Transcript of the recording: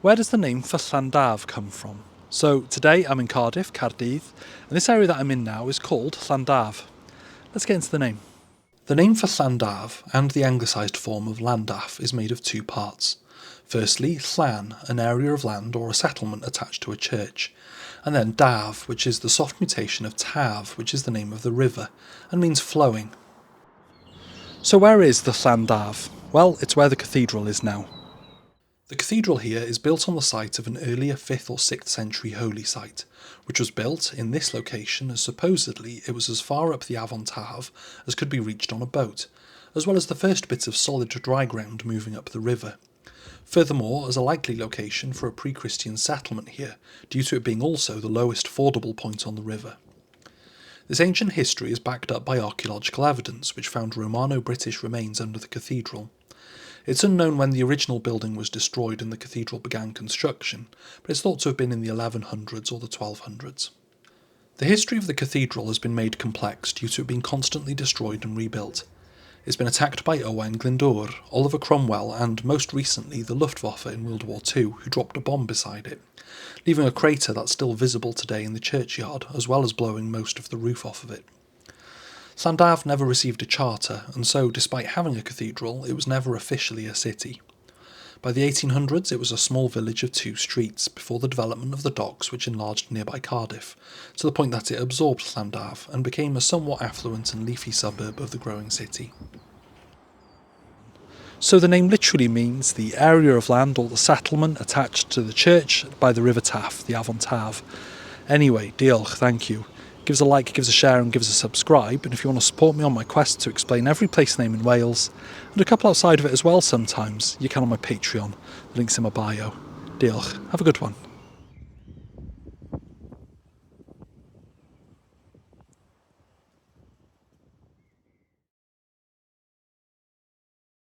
Where does the name for Llandaff come from? So today I'm in Cardiff, Caerdydd, and this area that I'm in now is called Llandaff. Let's get into the name. The name for Llandaff and the anglicised form of Llandaff is made of two parts. Firstly, Llan, an area of land or a settlement attached to a church, and then Daf, which is the soft mutation of Taf, which is the name of the river, and means flowing. So where is the Llandaff? Well, it's where the cathedral is now. The cathedral here is built on the site of an earlier 5th or 6th century holy site, which was built in this location as supposedly it was as far up the Afon Taf as could be reached on a boat, as well as the first bits of solid dry ground moving up the river. Furthermore, as a likely location for a pre-Christian settlement here, due to it being also the lowest fordable point on the river. This ancient history is backed up by archaeological evidence which found Romano-British remains under the cathedral. It's unknown when the original building was destroyed and the cathedral began construction, but it's thought to have been in the 1100s or the 1200s. The history of the cathedral has been made complex due to it being constantly destroyed and rebuilt. It's been attacked by Owain Glyndŵr, Oliver Cromwell and, most recently, the Luftwaffe in World War II, who dropped a bomb beside it, leaving a crater that's still visible today in the churchyard, as well as blowing most of the roof off of it. Llandaff never received a charter, and so, despite having a cathedral, it was never officially a city. By the 1800s, it was a small village of 2 streets, before the development of the docks which enlarged nearby Cardiff, to the point that it absorbed Llandaff and became a somewhat affluent and leafy suburb of the growing city. So the name literally means the area of land or the settlement attached to the church by the River Taff, the Afon Taf. Anyway, diolch, thank you. Give us a like, give us a share and give us a subscribe, and if you want to support me on my quest to explain every place name in Wales, and a couple outside of it as well sometimes, you can on my Patreon, the link's in my bio. Diolch, have a good one.